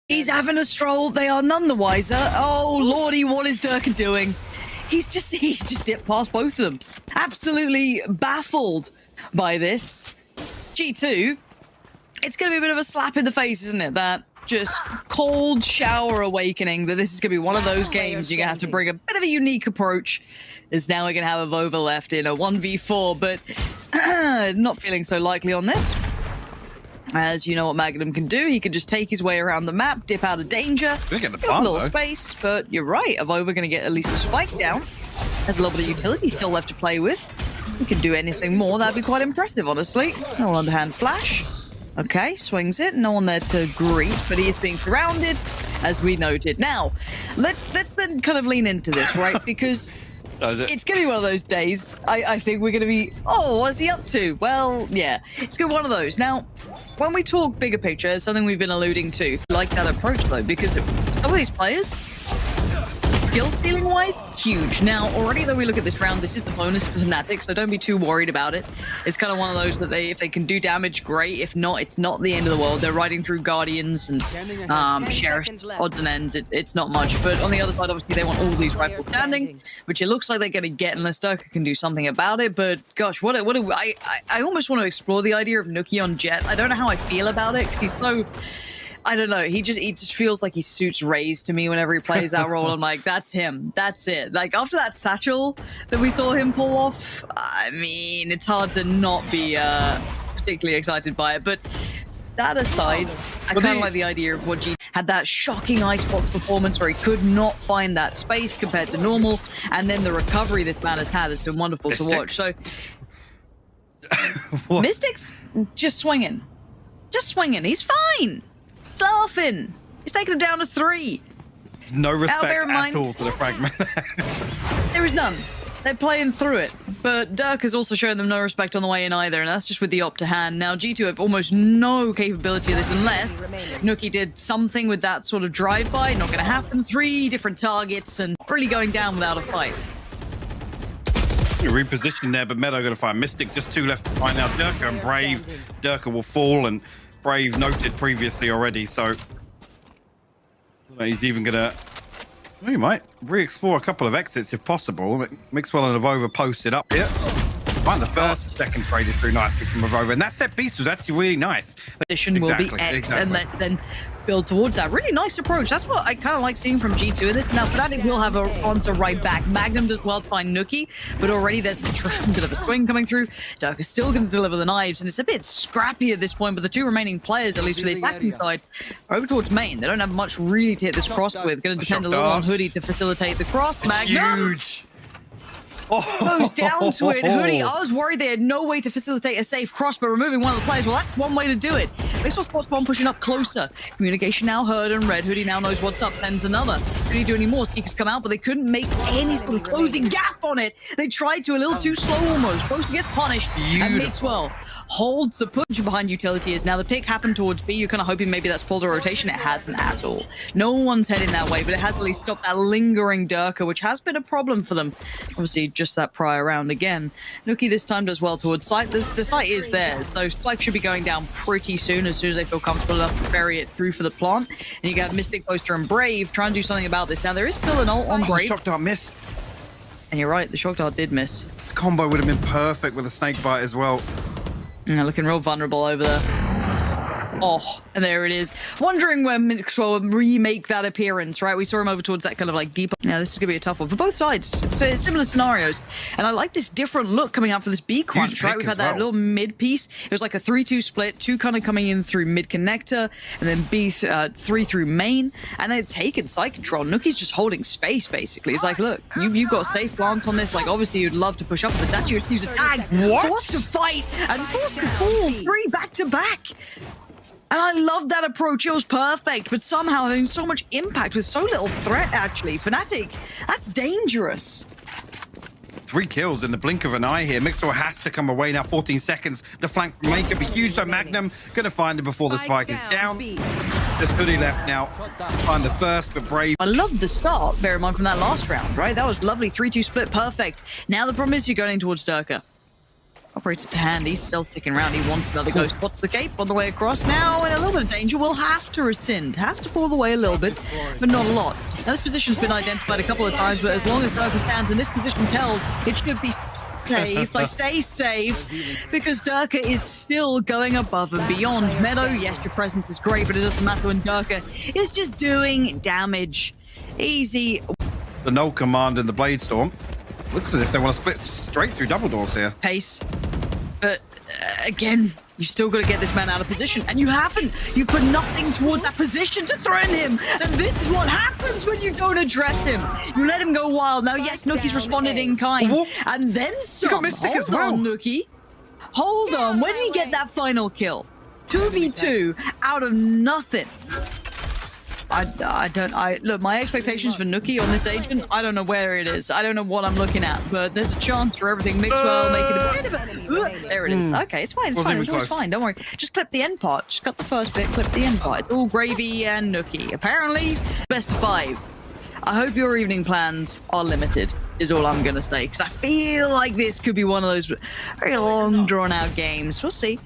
He's having a stroll. They are none the wiser. Oh, lordy, what is Durka doing? He's just dipped past both of them. Absolutely baffled by this. G2, it's going to be a bit of a slap in the face, isn't it? That just cold shower awakening that this is going to be one of those games you're going to have to bring a bit of a unique approach. As now we're going to have a Vova left in a 1v4, but not feeling so likely on this. As you know what Magnum can do, he can just take his way around the map, dip out of danger. Get the a little space, but you're right. Avova going to get at least a spike down. Has a little bit of utility still left to play with. He can do anything more. That'd be quite impressive, honestly. No underhand flash. Okay, swings it. No one there to greet, but he is being surrounded, as we noted. Now, let's then kind of lean into this, right? Because it's going to be one of those days. I think we're going to be, oh, what's he up to? Well, yeah, it's going to be one of those. Now, when we talk bigger picture, it's something we've been alluding to. I like that approach, though, because some of these players, skill stealing wise, huge. Now, already though we look at this round, this is the bonus for Fnatic, so don't be too worried about it. It's kind of one of those that if they can do damage, great. If not, it's not the end of the world. They're riding through Guardians and Sheriffs, odds and ends. It's not much. But on the other side, obviously, they want all these rifles standing, which it looks like they're going to get unless Durka can do something about it. But gosh, I almost want to explore the idea of Nuki on Jet. I don't know how I feel about it because he's so... I don't know. He just feels like he suits Raze to me whenever he plays that role. I'm like, that's him. That's it. Like after that satchel that we saw him pull off, I mean, it's hard to not be particularly excited by it. But that aside, I kind of like the idea of what G had that shocking icebox performance where he could not find that space compared to normal, and then the recovery this man has had has been wonderful to watch. So Mystic's just swinging. He's fine. Laughing. He's taking him down to 3. No respect at all for the fragment. There is none. They're playing through it. But Dirk has also shown them no respect on the way in either, and that's just with the op to hand. Now, G2 have almost no capability of this unless Nuki did something with that sort of drive-by. Not going to happen. 3 different targets and really going down without a fight. Repositioning there, but Meadow going to find Mystic. Just 2 left to find now. Durka and Brave. Durka will fall, and Brave noted previously already, so he's even gonna. He might re-explore a couple of exits if possible. Mixwell and Avova posted up here. Find the first, second traded through nicely from Avova, and that set piece was actually really nice. Position will be X, and let's then build towards that. Really nice approach. That's what I kind of like seeing from G2 in this. Now, Fnatic will have a answer right back. Magnum does well to find Nuki, but already there's a bit of a swing coming through. Dirk is still going to deliver the knives, and it's a bit scrappy at this point, but the 2 remaining players, at least for the attacking side, are over towards main. They don't have much really to hit this cross with. Going to depend a little on Hoodie to facilitate the cross. Magnum! Huge! Goes down to it. Hoodie, I was worried they had no way to facilitate a safe cross, but removing one of the players, well, that's one way to do it. They saw Spot Spawn pushing up closer. Communication now heard and read. Hoodie now knows what's up, sends another. Hoodie do any more. Seekers come out, but they couldn't make any sort of closing gap on it. They tried to, a little too slow almost. Both gets punished. And Mixwell holds the push behind utility is now the pick happened towards B. You're kind of hoping maybe that's pulled a rotation. It hasn't at all. No one's heading that way, but it has at least stopped that lingering Durka, which has been a problem for them. Obviously, just that prior round again. Nuki this time does well towards site. The site is theirs, so Spike should be going down pretty soon as they feel comfortable enough to ferry it through for the plant. And you got Mystic, Poster, and Brave try and do something about this. Now, there is still an ult on Brave. Shock dart missed. And you're right, the shock dart did miss. The combo would have been perfect with a snake bite as well. Yeah, looking real vulnerable over there. Oh, and there it is. Wondering when Mixwell will remake that appearance, right? We saw him over towards that kind of like deep. Yeah, this is going to be a tough one for both sides. So similar scenarios. And I like this different look coming out for this B crunch, right? We've had that little mid piece. It was like a 3-2 split, 2 kind of coming in through mid connector, and then B 3 through main. And they've taken site control. Nuki's just holding space, basically. It's like, look, you've got safe glance on this. Like, obviously, you'd love to push up the statue, use a tag, forced to fight, and forced to fall 3 back to back. And I love that approach. It was perfect, but somehow having so much impact with so little threat, actually. Fnatic, that's dangerous. 3 kills in the blink of an eye here. Mixwell has to come away now. 14 seconds. The flank from main could be huge, so Magnum going to find him before the spike is down. There's Hoodie left now. Find the first, but Brave. I love the start, bear in mind, from that last round, right? That was lovely. 3-2 split, perfect. Now the problem is you're going towards Durka. Operator to hand, he's still sticking around. He wants another ghost. Spots the cape on the way across. Now in a little bit of danger, will have to rescind. Has to fall away a little bit, but not a lot. Now this position's been identified a couple of times, but as long as Durka stands and this position's held, it should be safe. I stay safe because Durka is still going above and beyond. Meadow, yes, your presence is great, but it doesn't matter when Durka is just doing damage. Easy. The null command in the Blade Storm. Looks as if they want to split straight through double doors here. Pace. But again, you still got to get this man out of position, and you haven't. You put nothing towards that position to threaten him, and this is what happens when you don't address him. You let him go wild. Now, yes, Nuki's responded in kind, and then some. You got Mystic as well. Hold on, Nuki. Hold on. When did he get that final kill? 2v2 out of nothing. Look, my expectations for Nuki on this agent, I don't know where it is. I don't know what I'm looking at, but there's a chance for everything. Mixwell making a bit of a... There it is. Okay, it's fine, it's fine, it's fine. Don't worry. Just clip the end part. Just cut the first bit, clip the end part. It's all gravy and Nuki. Apparently, best of 5. I hope your evening plans are limited, is all I'm going to say, because I feel like this could be one of those very long, drawn-out games. We'll see.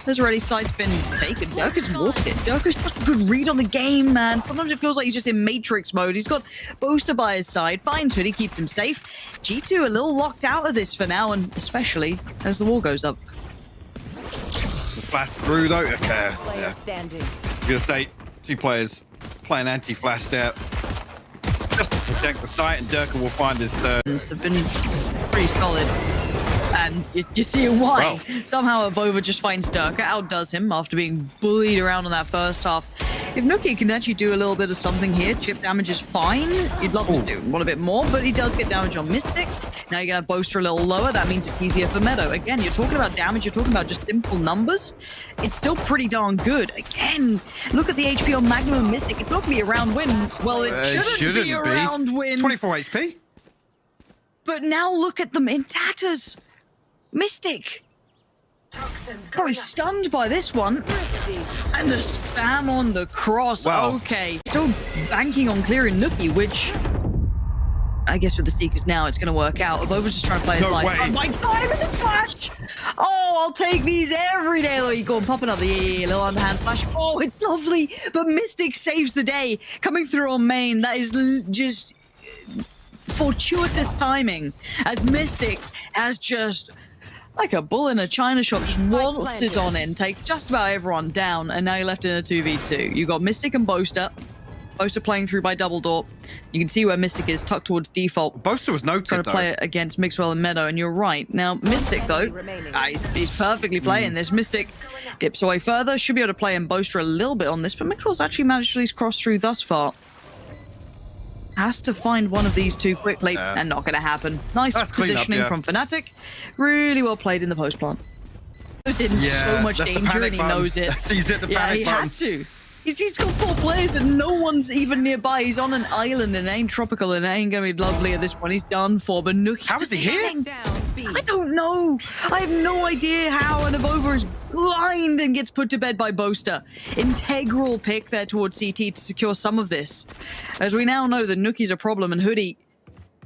There's already sites been taken. Durka's walked it. Durka's such a good read on the game, man. Sometimes it feels like he's just in Matrix mode. He's got Booster by his side. Finds Hoodie, keeps him safe. G2 a little locked out of this for now, and especially as the wall goes up. Flash through, though. Okay. Yeah. I'm going to say 2 players playing anti-flash there. Just to protect the site, and Durka will find his third. Have been pretty solid, and you see why. Wow. Somehow Avova just finds Durka, outdoes him after being bullied around in that first half. If Nuki can actually do a little bit of something here, chip damage is fine. You'd love to do one a bit more, but he does get damage on Mystic. Now you're going to Boaster a little lower. That means it's easier for Meadow. Again, you're talking about damage. You're talking about just simple numbers. It's still pretty darn good. Again, look at the HP on Magnum and Mystic. It's not going to be a round win. Well, it shouldn't be a round win. 24 HP. But now look at them in tatters. Mystic. Probably stunned by this one. And the spam on the cross. Wow. Okay. Still banking on clearing Nuki, which I guess with the Seekers now it's going to work out. Avova's just trying to play his life. Oh my time with the flash! Oh, I'll take these every day. Look, you go and pop another little underhand flash. Oh, it's lovely. But Mystic saves the day. Coming through on main. That is just fortuitous timing as Mystic has just, like a bull in a china shop, just waltzes on in, takes just about everyone down, and now you're left in a 2v2. You got Mystic and Boaster. Boaster playing through by double door. You can see where Mystic is, tucked towards default. Boaster was noted, trying to play it against Mixwell and Meadow, and you're right. Now, Mystic, though, he's perfectly playing this. Mystic dips away further, should be able to play in Boaster a little bit on this, but Mixwell's actually managed to at least cross through thus far. Has to find one of these two quickly, and not going to happen. Nice positioning from Fnatic. Really well played in the post plant. He's in so much danger, and he knows it. He's hit the panic button. Had to. He's got 4 players, and no one's even nearby. He's on an island, and it ain't tropical, and it ain't going to be lovely at this point. He's done for, but Nuki's how is he here? I don't know. I have no idea how, and Avova is blind and gets put to bed by Boaster. Integral pick there towards CT to secure some of this. As we now know that Nuki's a problem, and Hoodie,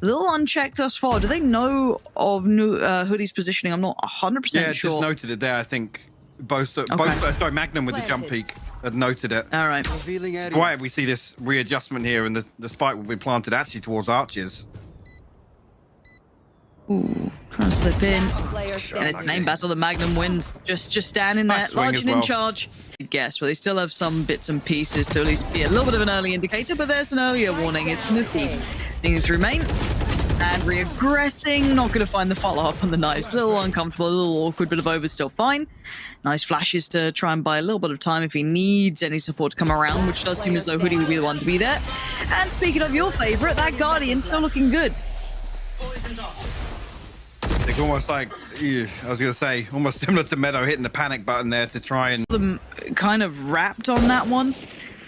a little unchecked thus far. Do they know of Hoodie's positioning? I'm not 100% sure. Yeah, just noted it there, I think. Boaster, sorry, Magnum with the jump peak had noted it. All right. That's why we see this readjustment here, and the spike will be planted actually towards Arches. Ooh, trying to slip in. And it's an aim battle. The Magnum wins. Just standing there, large and in charge. Guess, well, they still have some bits and pieces to at least be a little bit of an early indicator, but there's an earlier warning. It's Nuki thinking through main. And reaggressing, not going to find the follow-up on the knives. A little uncomfortable, a little awkward, but Avova's still fine. Nice flashes to try and buy a little bit of time if he needs any support to come around, which does seem as though Hoodie would be the one to be there. And speaking of your favorite, that Guardian's still looking good. It's almost like, I was going to say, almost similar to Meadow hitting the panic button there to try and... Them kind of wrapped on that one.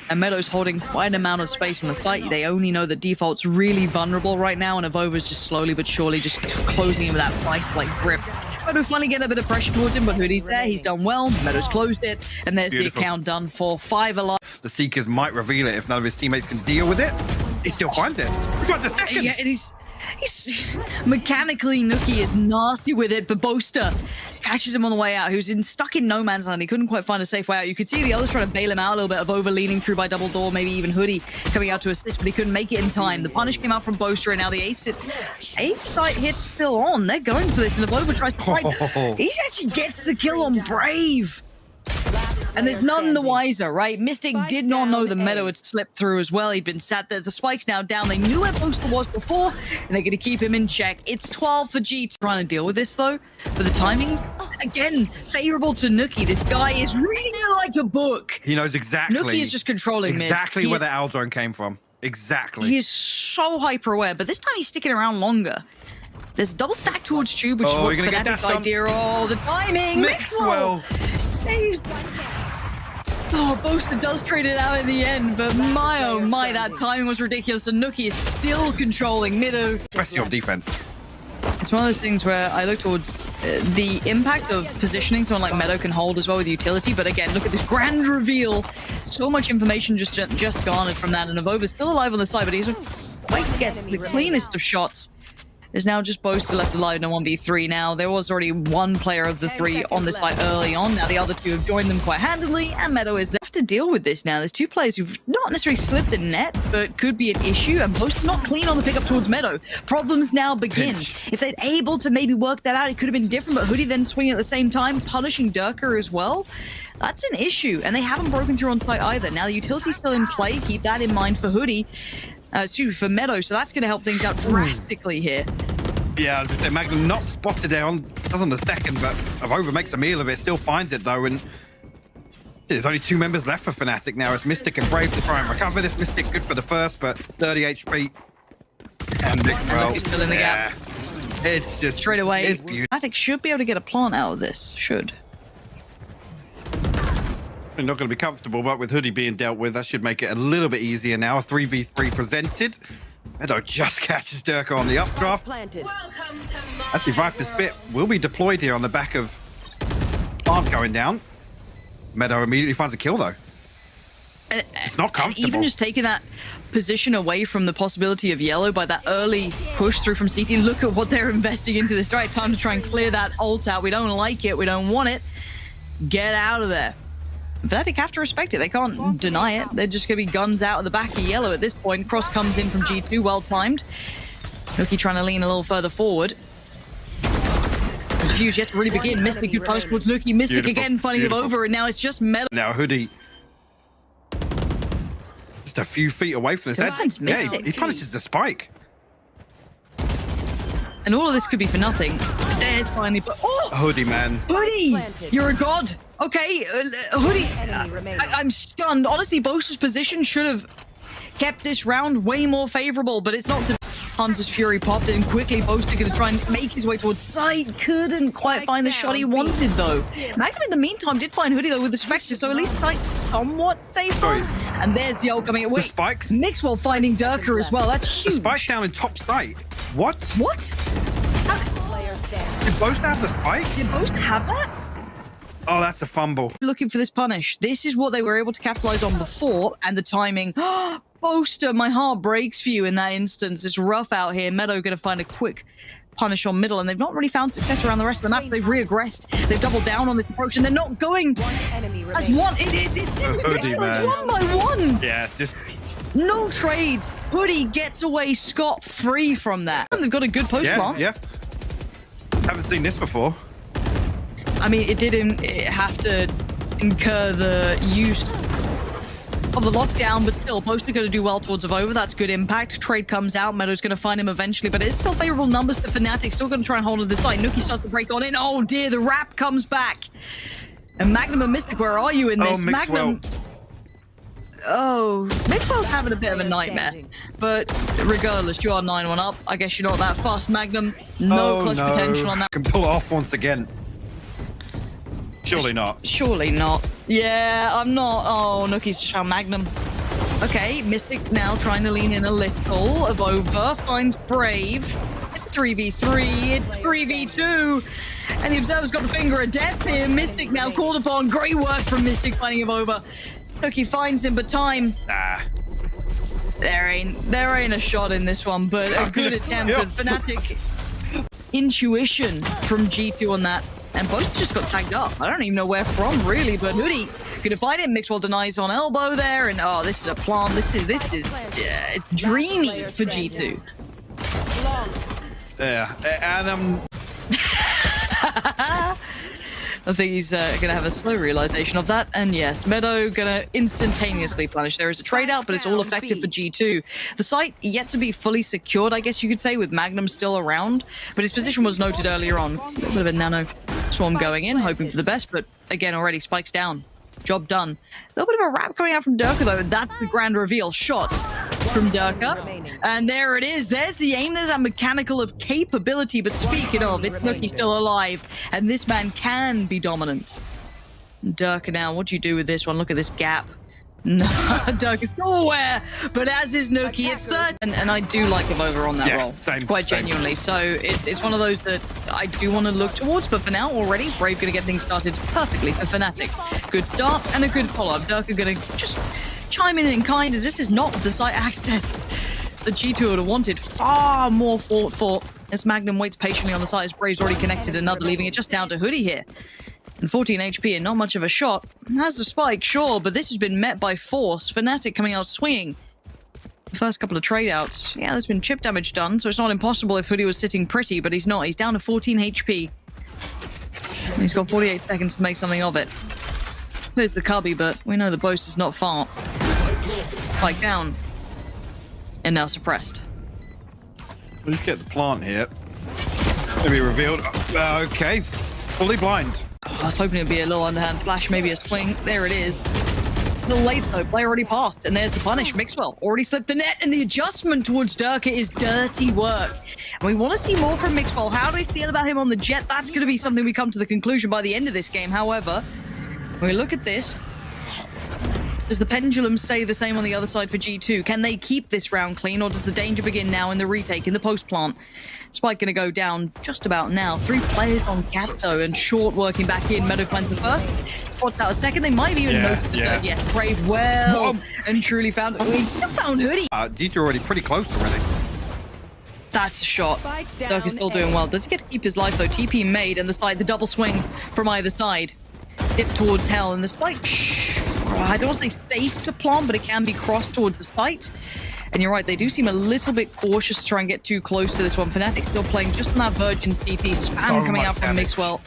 And Meadow's holding quite an amount of space on the site. They only know that default's really vulnerable right now, and Avova's just slowly but surely just closing him with that vice-like grip. Meadow finally getting a bit of pressure towards him, but Hoodie's there. He's done well. Meadow's closed it, and there's the account done for 5 alive. The Seekers might reveal it if none of his teammates can deal with it. He still finds it. He finds a second. Yeah, and He's mechanically, Nookie is nasty with it, but Boaster catches him on the way out. He was stuck in no man's land. He couldn't quite find a safe way out. You could see the others trying to bail him out a little bit, of over leaning through by double door, maybe even Hoodie coming out to assist, but he couldn't make it in time. The punish came out from Boaster, and now the ace sight hit's still on. They're going for this, and Avova tries to fight. He actually gets the kill on Brave. And there's none the wiser, right? Mystic did not know the Meadow had slipped through as well. He'd been sat there. The spike's now down. They knew where Boaster was before, and they're going to keep him in check. It's 12 for G. Trying to deal with this, though. For the timings, again, favorable to Nookie. This guy is reading it like a book. He knows exactly. Nookie is just controlling exactly where the Aldrone came from. Exactly. He is so hyper-aware, but this time he's sticking around longer. There's a double stack towards Tube, which is what Fnatic's idea. Oh, the timing! Mixwell saves. Oh, Boaster does trade it out in the end, but my oh my, that timing was ridiculous. And Nookie is still controlling Mido. Especially on defense. It's one of those things where I look towards the impact of positioning someone like Meadow can hold as well with utility. But again, look at this grand reveal. So much information just garnered from that. And Avova's still alive on the side, but he's quite get the cleanest of shots. There's now just Boaster left alive in a 1v3 now. There was already one player of the three on this side early on. Now the other two have joined them quite handily, and Meadow is left to deal with this now. There's two players who've not necessarily slipped the net, but could be an issue, and Boaster not clean on the pickup towards Meadow. Problems now begin. If they're able to maybe work that out, it could have been different, but Hoodie then swinging at the same time, punishing Durka as well. That's an issue, and they haven't broken through on site either. Now the utility's still in play. Keep that in mind for Hoodie. For Meadow, so that's going to help things out drastically here. Yeah, I was just saying, Magnum not spotted there on the second, but Avova makes a meal of it, still finds it though, and there's only two members left for Fnatic now. It's Mystic and Brave to try and recover this. Mystic good for the first, but 30 HP. And Mixwell, still in the gap. It's just straight away. It's beautiful. Fnatic should be able to get a plant out of this. Should. They're not going to be comfortable, but with Hoodie being dealt with, that should make it a little bit easier now. A 3v3 presented. Meadow just catches Durka on the updraft. Actually, Viper's Spit will be deployed here on the back of plant going down. Meadow immediately finds a kill, though. It's not comfortable. Even just taking that position away from the possibility of yellow by that early push through from CT. Look at what they're investing into this. Right, time to try and clear that ult out. We don't like it. We don't want it. Get out of there. Fnatic have to respect it. They can't deny it. They're just going to be guns out at the back of yellow at this point. Cross comes in from G2, well timed. Nookie trying to lean a little further forward. Fuse yet to really begin. Mystic who punished towards Nookie. Mystic again finding him over, and now it's just Meadow. Now Hoodie just a few feet away from this edge. Yeah, he punishes the spike. And all of this could be for nothing. There's finally, but Hoodie, man. Hoodie, you're a god. Okay, Hoodie, I'm stunned. Honestly, Boaster's position should have kept this round way more favorable, but it's not to Hunter's Fury popped in quickly. Boaster going to try and make his way towards side. Couldn't quite find the shot he wanted, though. Magnum, in the meantime, did find Hoodie, though, with the Spectre, so at least Sight's somewhat safer. And there's the ult coming. Wait, the spikes? Mixwell finding Durka as well. That's huge. The spike down in top site. What? What? Did Boaster have the spike? Did Boaster have that? Oh, that's a fumble. Looking for this punish. This is what they were able to capitalize on before, and the timing. Boaster, my heart breaks for you in that instance. It's rough out here. Meadow going to find a quick punish on middle, and they've not really found success around the rest of the map. They've reaggressed. They've doubled down on this approach, and they're not going. That's one. It's one by one. Yeah, just no trades. Hoodie gets away scot-free from that. They've got a good post plant. Yeah. Haven't seen this before. I mean, it didn't have to incur the use of the lockdown, but still, Boaster going to do well towards Avova. That's good impact. Trade comes out. Meadow's going to find him eventually, but it's still favorable numbers to Fnatic. Still going to try and hold on to the side. Nookie starts to break on in. Oh dear, the wrap comes back. And Magnum and Mystic, where are you in this? Magnum. Oh, Mixwell's having a bit of a nightmare. But regardless, you are 9-1 up. I guess you're not that fast, Magnum. No clutch potential on that. Can pull it off once again. Surely not. Surely not. Yeah, I'm not. Oh, Nookie's just found Magnum. Okay, Mystic now trying to lean in a little. Avova finds Brave. It's 3v3. It's 3v2. And the Observer's got the finger of death here. Mystic now called upon. Great work from Mystic finding Avova. Nookie finds him, but time. There ain't a shot in this one, but a good attempt. And Fnatic intuition from G2 on that. And both just got tagged up. I don't even know where from, really, but Hoodie gonna find it. Mixwell denies on elbow there, and oh, this is a plant. This is it's dreamy for G2. Yeah, and I think he's gonna have a slow realization of that. And yes, Meadow gonna instantaneously punish. There is a trade out, but it's all effective for G2. The site yet to be fully secured, I guess you could say, with Magnum still around. But his position was noted earlier on. A little bit of a nano swarm going in, hoping for the best. But again, already spikes down. Job done. A little bit of a wrap coming out from Durka, though. That's the grand reveal shot from Durka. And there it is. There's the aim. There's that mechanical of capability. But speaking of, it's Nookie still alive. And this man can be dominant. Durka now, what do you do with this one? Look at this gap. No, Durka's still aware, but as is Nookie, it's third. And I do like Avova on that role. Quite genuinely. So it's one of those that I do want to look towards, but for now, already, Brave going to get things started perfectly for Fnatic. Good start and a good follow-up. Durka going to just chime in kind, as this is not the site access that G2 would have wanted. Far more fought for, as Magnum waits patiently on the side, as Brave's already connected another, leaving it just down to Hoodie here. And 14 HP and not much of a shot. Has the spike, sure, but this has been met by force. Fnatic coming out swinging. The first couple of trade outs. Yeah, there's been chip damage done, so it's not impossible if Hoodie was sitting pretty, but he's not. He's down to 14 HP. He's got 48 seconds to make something of it. There's the cubby, but we know the boast is not far. Spike down. And now suppressed. We'll just get the plant here. Maybe revealed. Okay. Fully blind. I was hoping it'd be a little underhand flash, maybe a swing. There it is. A little late though, player already passed. And there's the punish. Mixwell already slipped the net, and the adjustment towards Durka is dirty work. And we want to see more from Mixwell. How do we feel about him on the jet? That's going to be something we come to the conclusion by the end of this game. However, when we look at this, does the pendulum say the same on the other side for G2? Can they keep this round clean, or does the danger begin now in the retake, in the post plant? Spike going to go down just about now. 3 players on gap though, and Short working back in. Meadow plants a first. Spots out a second. They might have even noticed the third. Yes, Brave well and truly found it. We still found Hoodie. G2 already pretty close already. That's a shot. Durka is still doing well. Does he get to keep his life though? TP made, and the double swing from either side. Dip towards hell, and the spike, I don't want to say safe to plant, but it can be crossed towards the site. And you're right, they do seem a little bit cautious to try and get too close to this one. Fnatic still playing just on that Virgin CP. Spam coming out from Mixwell.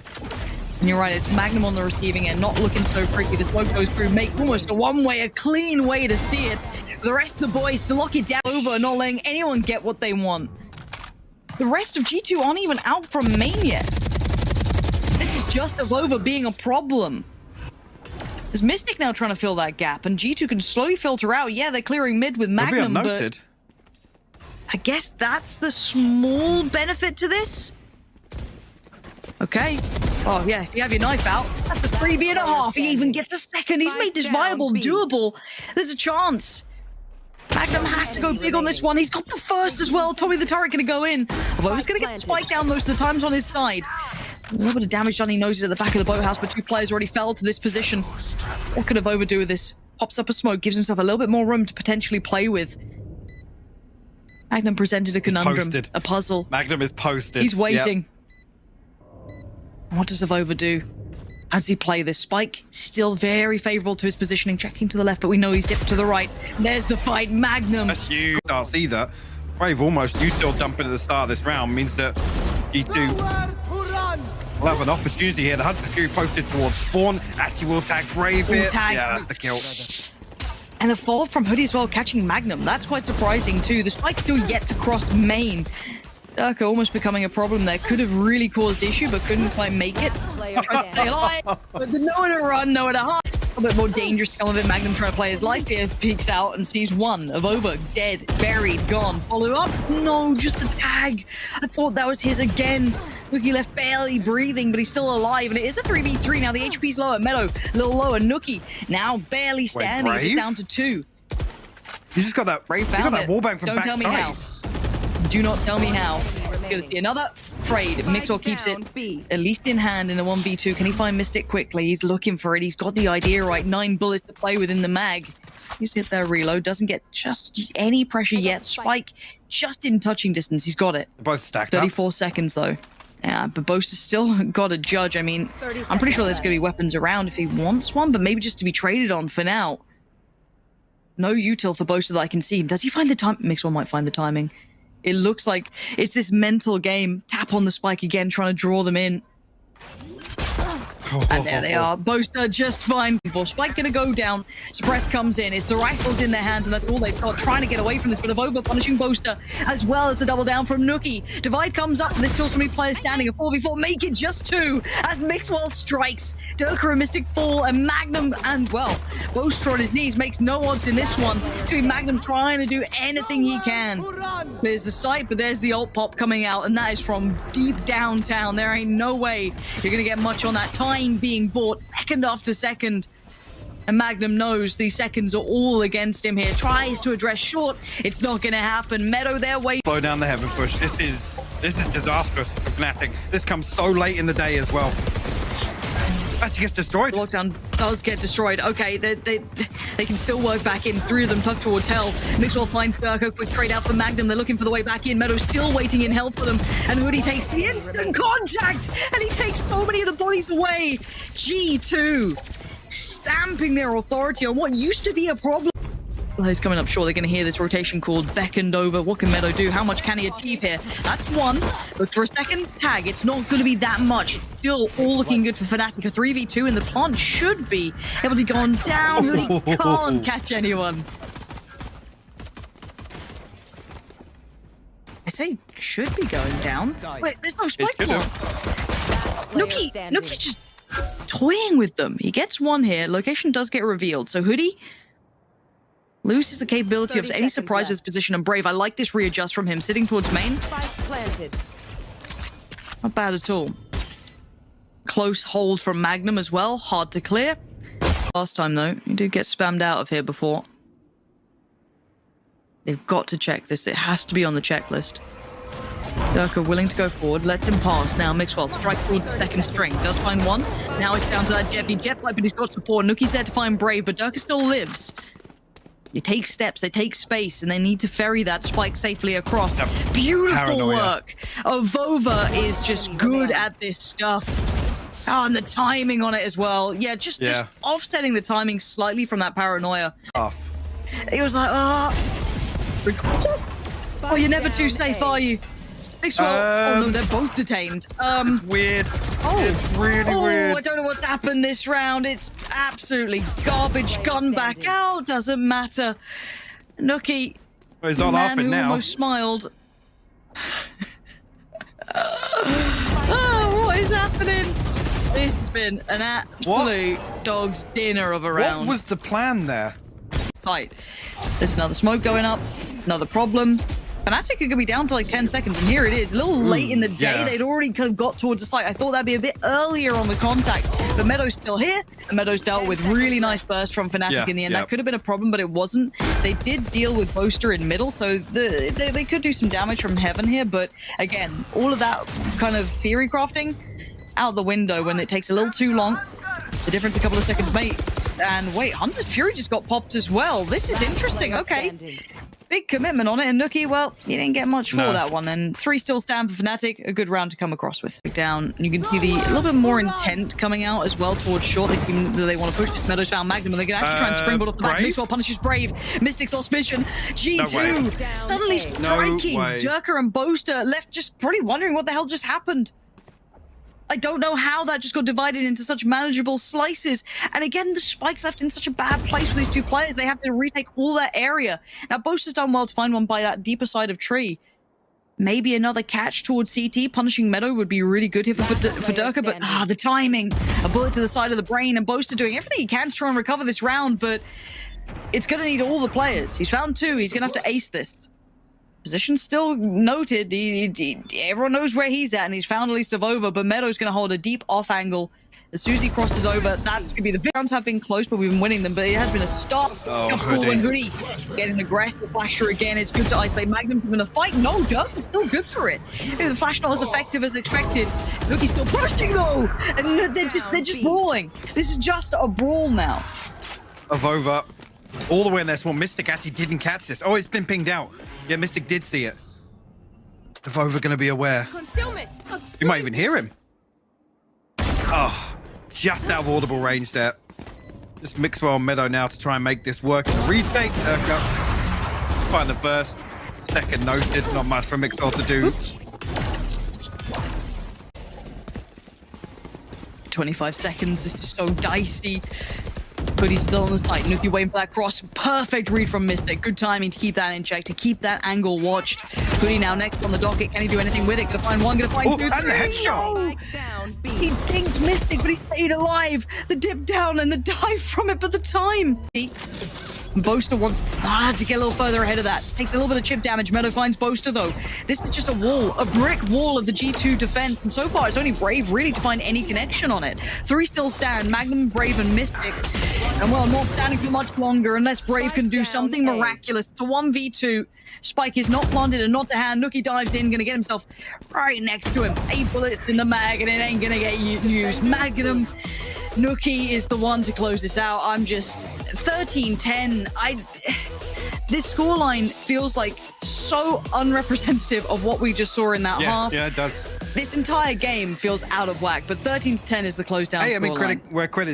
And you're right, it's Magnum on the receiving end, not looking so pretty. The smoke goes through, make almost a one-way, a clean way to see it. The rest of the boys to lock it down over, not letting anyone get what they want. The rest of G2 aren't even out from main yet. This is just Avova being a problem. There's Mystic now trying to fill that gap, and G2 can slowly filter out. Yeah, they're clearing mid with Magnum, but I guess that's the small benefit to this. Okay. Oh, yeah, if you have your knife out, that's a 3v1.5. He even gets a second. He's made this viable, doable. There's a chance. Magnum has to go big on this one. He's got the first as well. Tommy the Turret going to go in. Although he's going to get the spike down most of the times on his side. A little bit of damage done. He knows it at the back of the boathouse, but 2 players already fell to this position. What could Avova do with this? Pops up a smoke, gives himself a little bit more room to potentially play with. Magnum presented a conundrum, a puzzle. Magnum is posted. He's waiting. Yep. What does Avova do? How does he play this? Spike still very favorable to his positioning, checking to the left, but we know he's dipped to the right. There's the fight, Magnum. That's huge. I'll see that. Brave almost, you still dumping at the start of this round means that G2 will have an opportunity here. The Hunter Fury posted towards spawn. Actually will tag Brave here. Yeah, that's the kill. And a follow-up from Hoodie as well, catching Magnum. That's quite surprising too. The spike's still yet to cross main. Durka almost becoming a problem there. Could have really caused issue, but couldn't quite make it. Tries to stay alive, but nowhere to run, nowhere to hide. A bit more dangerous to come of it. Magnum trying to play his life here. Peeks out and sees one. Avova dead, buried, gone. Follow up? No, just the tag. I thought that was his again. Nookie left barely breathing, but he's still alive. And it is a 3v3 now. The HP's lower. Meadow, a little lower. Nookie now barely standing. It's down to 2. You just got that. Brave found it. Wallbang from Don't tell me how. Do not tell me how. He's going to see another trade. Mixwell keeps it at least in hand in a 1v2. Can he find Mystic quickly? He's looking for it. He's got the idea right. 9 bullets to play with in the mag. He's hit their reload. Doesn't get just any pressure yet. Spike just in touching distance. He's got it. Both stacked 34 seconds, though. Yeah, but Boaster's still got a judge. I mean, I'm pretty sure there's going to be weapons around if he wants one, but maybe just to be traded on for now. No util for Boaster that I can see. Does he find the time? Mixwell might find the timing. It looks like it's this mental game. Tap on the spike again, trying to draw them in. And there they are. Boaster just fine. Spike gonna go down. Suppress comes in. It's the rifles in their hands, and that's all they've got. Trying to get away from this, but Avova punishing Boaster, as well as the double down from Nookie. Divide comes up, and there's still so many players standing. A 4v4, make it just 2 as Mixwell strikes. Durka and Mystic fall, and Magnum, and well, Boaster on his knees makes no odds in this one. To Magnum trying to do anything he can. There's the sight, but there's the ult pop coming out, and that is from deep downtown. There ain't no way you're gonna get much on that. Time being bought second after second, and Magnum knows these seconds are all against him here. Tries to address short. It's not gonna happen. Meadow their way. Slow down the heaven push. This is disastrous for Fnatic. This comes so late in the day as well. Actually gets destroyed. Lockdown does get destroyed. Okay, they can still work back in. 3 of them tucked towards hell. Mixwell finds Durka. Quick trade out for Magnum. They're looking for the way back in. Meadow still waiting in hell for them. And Hoodie takes the instant contact. And he takes so many of the bodies away. G2 stamping their authority on what used to be a problem. Well, he's coming up short. They're going to hear this rotation called beckoned over. What can Meadow do? How much can he achieve here? That's one. Look for a second tag. It's not going to be that much. It's still all looking good for Fnatic. A 3v2 in the plant should be able to go on down. But he can't catch anyone. I say should be going down. Wait, there's no spike plant. Nookie's just toying with them. He gets one here. Location does get revealed. So Hoodie loses the capability of any surprise with his position, and Brave. I like this readjust from him, sitting towards main. Not bad at all. Close hold from Magnum as well. Hard to clear. Last time, though, he did get spammed out of here before. They've got to check this. It has to be on the checklist. Durka willing to go forward. Lets him pass. Now Mixwell strikes towards the second string. Does find one. Now it's down to that Jeffy Jetlight, but he's got support. Nookie's there to find Brave, but Durka still lives. They take steps, they take space, and they need to ferry that spike safely across. Beautiful Paranoia. work. Avova is just good at this stuff. Oh, and the timing on it as well. Yeah, just offsetting the timing slightly from that paranoia. It was like, oh, you're never too safe, are you? Oh no, they're both detained. Weird. It's really weird. I don't know what's happened this round. It's absolutely garbage. Gun back out. Doesn't matter. Nookie. Well, he's not laughing now. Almost smiled. Oh, what is happening? This has been an absolute dog's dinner of a round. What was the plan there? Sight. There's another smoke going up. Another problem. Fnatic could be down to like 10 seconds, and here it is. A little late in the day. They'd already kind of got towards the site. I thought that'd be a bit earlier on the contact, but Meadow's still here. And Meadow's dealt with really nice burst from Fnatic in the end. That could have been a problem, but it wasn't. They did deal with Boaster in middle, so they could do some damage from heaven here. But again, all of that kind of theory crafting out the window when it takes a little too long. The difference a couple of seconds makes. And wait, Hunter's Fury just got popped as well. This is interesting. Okay. Big commitment on it, and Nookie, well, you didn't get much for that one, and 3 still stand for Fnatic. A good round to come across with. Down, you can see the a little bit more intent coming out as well towards short. They seem that they want to push this. Meadows found Magnum, and they're going to actually try and springboard off the back. Mixwell punishes Brave. Mystic's lost vision. G2 suddenly striking. Durka and Boaster left just probably wondering what the hell just happened. I don't know how that just got divided into such manageable slices. And again, the spike's left in such a bad place for these two players. They have to retake all that area. Now, Boaster's done well to find one by that deeper side of tree. Maybe another catch towards CT. Punishing Meadow would be really good here for Durka, but the timing. A bullet to the side of the brain, and Boaster doing everything he can to try and recover this round, but it's going to need all the players. He's found 2. He's going to have to ace this. Position still noted. Everyone knows where he's at, and he's found at least Avova, but Meadow's going to hold a deep off angle. As soon as he crosses over, that's going to be the rounds have been close, but we've been winning them. But it has been a stop. Hoodie getting aggressive. Flasher again. It's good to isolate Magnum from the fight. No, Dirk is still good for it. Maybe the flash not as effective as expected. Nookie's still pushing though, and they're just brawling. This is just a brawl now. Avova All the way in there. Well, Mystic actually didn't catch this. Oh, it's been pinged out. Yeah, Mystic did see it. Vova going to be aware. You might even hear him. Oh, just out of audible range there. Just Mixwell and Meadow now to try and make this work. In the retake. Find the first. Second noted. Not much for Mixwell to do. 25 seconds. This is so dicey. Hoodie's still on the site. Nuki waiting for that cross. Perfect read from Mystic. Good timing to keep that in check, to keep that angle watched. Hoodie now next on the docket. Can he do anything with it? Gonna find one, gonna find two. And the headshot! He dinged Mystic, but he stayed alive. The dip down and the dive from it, but the time. Boaster wants to get a little further ahead of that. Takes a little bit of chip damage. Meadow finds Boaster, though. This is just a wall, a brick wall of the G2 defense. And so far, it's only Brave really to find any connection on it. 3 still stand. Magnum, Brave, and Mystic. And well, not standing for much longer unless Brave can do something miraculous. It's a 1v2. Spike is not planted and not to hand. Nuki dives in, gonna get himself right next to him. 8 bullets in the mag, and it ain't gonna get used. Magnum. Nuki is the one to close this out. I'm just 13-10. This scoreline feels like so unrepresentative of what we just saw in that half. Yeah, it does. This entire game feels out of whack, but 13-10 is the close down scoreline. Where credit